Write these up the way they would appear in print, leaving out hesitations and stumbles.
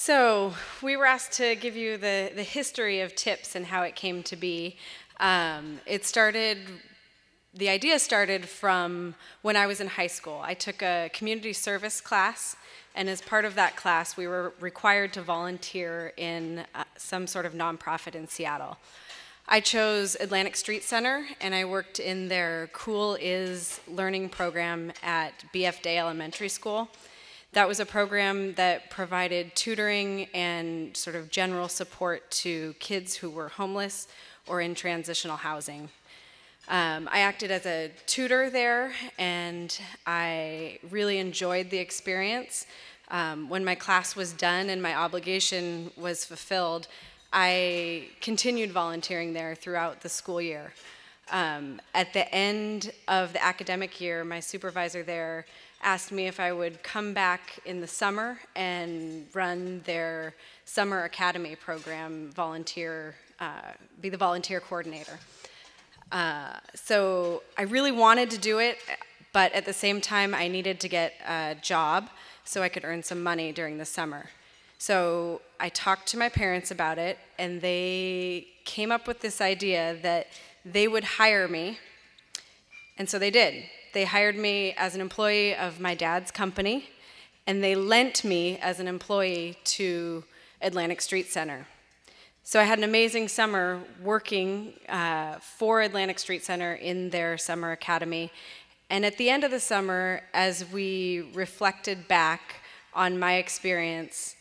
So we were asked to give you the history of TIPS and how it came to be. The idea started from when I was in high school. I took a community service class, and as part of that class, we were required to volunteer in some sort of nonprofit in Seattle. I chose Atlantic Street Center, and I worked in their Cool Is learning program at BF Day Elementary School. That was a program that provided tutoring and sort of general support to kids who were homeless or in transitional housing. I acted as a tutor there, and I really enjoyed the experience. When my class was done and my obligation was fulfilled, I continued volunteering there throughout the school year. At the end of the academic year, my supervisor there asked me if I would come back in the summer and run their summer academy program, be the volunteer coordinator. So I really wanted to do it, but at the same time I needed to get a job so I could earn some money during the summer. So I talked to my parents about it, and they came up with this idea that they would hire me, and so they did. They hired me as an employee of my dad's company, and they lent me as an employee to Atlantic Street Center. So I had an amazing summer working for Atlantic Street Center in their summer academy. And at the end of the summer, as we reflected back on my experience,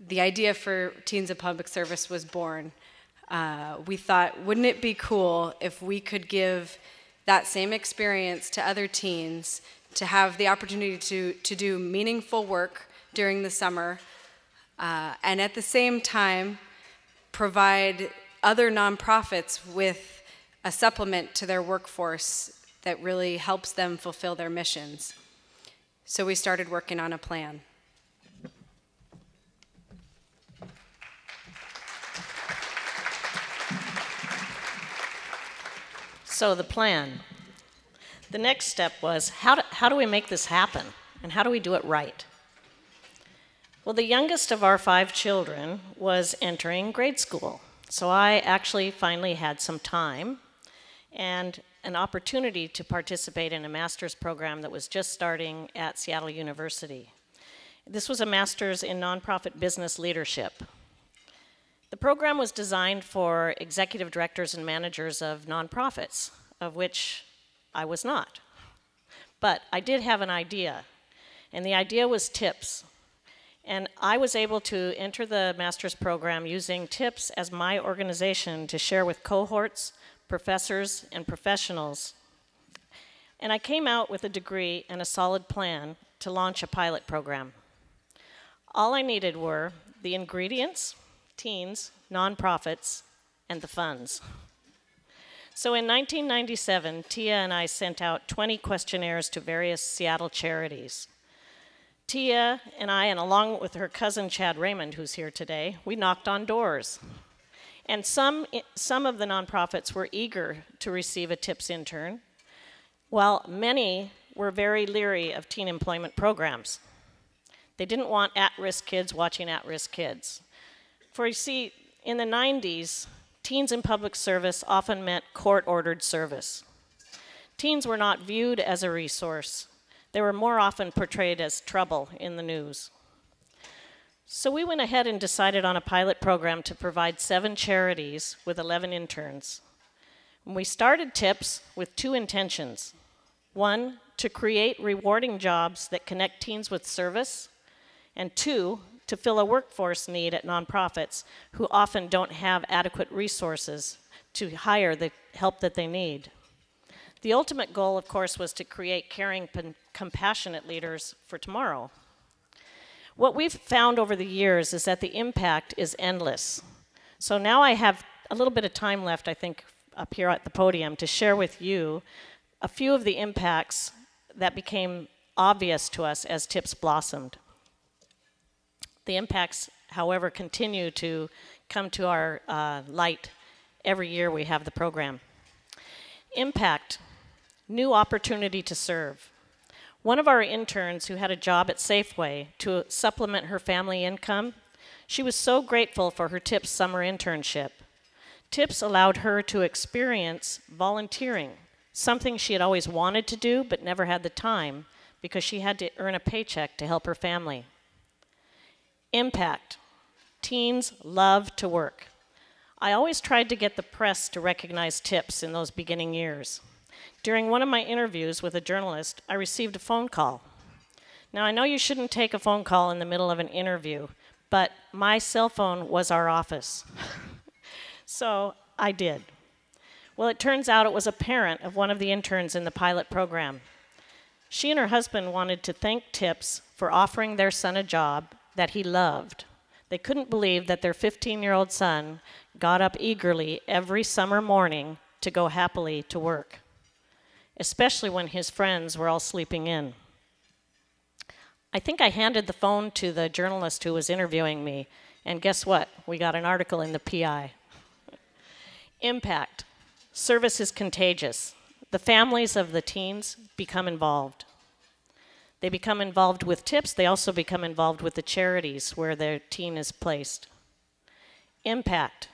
the idea for Teens of Public Service was born. We thought, wouldn't it be cool if we could give that same experience to other teens, to have the opportunity to do meaningful work during the summer, and at the same time provide other nonprofits with a supplement to their workforce that really helps them fulfill their missions. So we started working on a plan. So the plan. The next step was, how do we make this happen? And how do we do it right? Well, the youngest of our 5 children was entering grade school. So I actually finally had some time and an opportunity to participate in a master's program that was just starting at Seattle University. This was a master's in nonprofit business leadership. The program was designed for executive directors and managers of nonprofits, of which I was not. But I did have an idea, and the idea was TIPS. And I was able to enter the master's program using TIPS as my organization to share with cohorts, professors, and professionals. And I came out with a degree and a solid plan to launch a pilot program. All I needed were the ingredients, teens, nonprofits, and the funds. So in 1997, Tia and I sent out 20 questionnaires to various Seattle charities. Tia and I, and along with her cousin Chad Raymond, who's here today, we knocked on doors. And some of the nonprofits were eager to receive a TIPS intern, while many were very leery of teen employment programs. They didn't want at-risk kids watching at-risk kids. For you see, in the 90s, teens in public service often meant court-ordered service. Teens were not viewed as a resource. They were more often portrayed as trouble in the news. So we went ahead and decided on a pilot program to provide 7 charities with 11 interns. And we started TIPS with 2 intentions. 1, to create rewarding jobs that connect teens with service, and 2, to fill a workforce need at nonprofits who often don't have adequate resources to hire the help that they need. The ultimate goal, of course, was to create caring, compassionate leaders for tomorrow. What we've found over the years is that the impact is endless. So now I have a little bit of time left, I think, up here at the podium to share with you a few of the impacts that became obvious to us as TIPS blossomed. The impacts, however, continue to come to our light every year we have the program. Impact, new opportunity to serve. One of our interns who had a job at Safeway to supplement her family income, She was so grateful for her TIPS summer internship. TIPS allowed her to experience volunteering, something she had always wanted to do but never had the time because she had to earn a paycheck to help her family. Impact. Teens love to work. I always tried to get the press to recognize TIPS in those beginning years. During one of my interviews with a journalist, I received a phone call. Now, I know you shouldn't take a phone call in the middle of an interview, but my cell phone was our office. So I did. Well, it turns out it was a parent of one of the interns in the pilot program. She and her husband wanted to thank TIPS for offering their son a job that he loved. They couldn't believe that their 15-year-old son got up eagerly every summer morning to go happily to work, especially when his friends were all sleeping in. I think I handed the phone to the journalist who was interviewing me, and guess what? We got an article in the PI. Impact. Service is contagious. The families of the teens become involved. They become involved with TIPS. They also become involved with the charities where their teen is placed. Impact.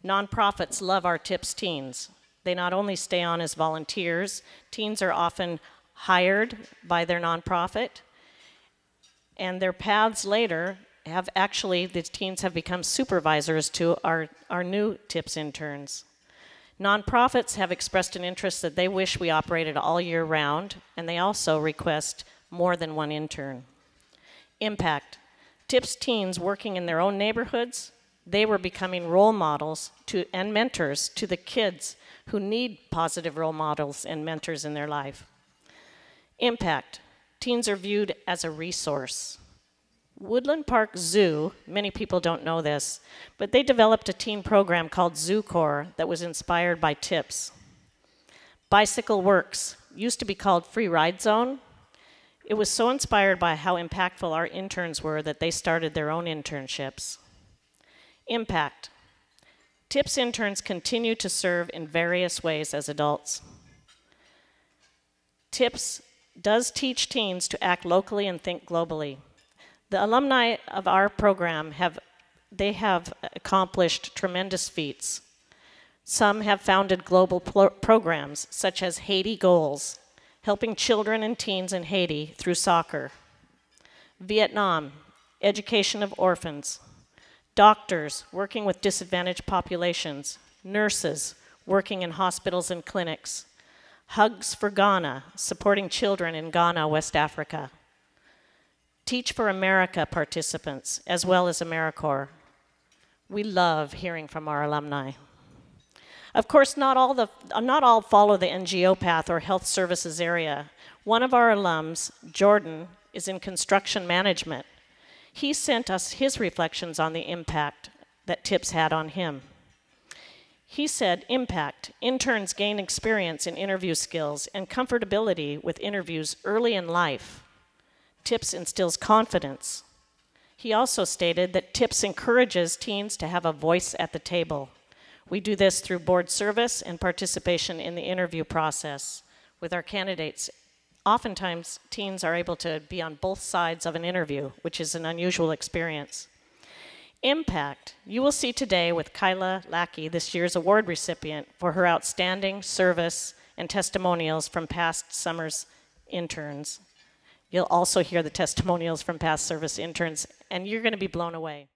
Nonprofits love our TIPS teens. They not only stay on as volunteers, teens are often hired by their nonprofit, and their paths later have actually, the teens have become supervisors to our new TIPS interns. Nonprofits have expressed an interest that they wish we operated all year round, and they also request more than one intern. Impact. TIPS teens working in their own neighborhoods, they were becoming role models and mentors to the kids who need positive role models and mentors in their life. Impact. Teens are viewed as a resource. Woodland Park Zoo, many people don't know this, but they developed a teen program called Zoo Corps that was inspired by TIPS. Bicycle Works used to be called Free Ride Zone. It was so inspired by how impactful our interns were that they started their own internships. Impact. TIPS interns continue to serve in various ways as adults. TIPS does teach teens to act locally and think globally. The alumni of our program have accomplished tremendous feats. Some have founded global programs such as Haiti Goals, helping children and teens in Haiti through soccer. Vietnam, education of orphans. Doctors working with disadvantaged populations. Nurses working in hospitals and clinics. Hugs for Ghana, supporting children in Ghana, West Africa. Teach for America participants, as well as AmeriCorps. We love hearing from our alumni. Of course, not all follow the NGO path or health services area. One of our alums, Jordan, is in construction management. He sent us his reflections on the impact that TIPS had on him. He said, impact. Interns gain experience in interview skills and comfortability with interviews early in life. TIPS instills confidence. He also stated that TIPS encourages teens to have a voice at the table. We do this through board service and participation in the interview process with our candidates. Oftentimes, teens are able to be on both sides of an interview, which is an unusual experience. Impact. You will see today with Kyla Lackey, this year's award recipient, for her outstanding service and testimonials from past summer's interns. You'll also hear the testimonials from past service interns, and you're going to be blown away.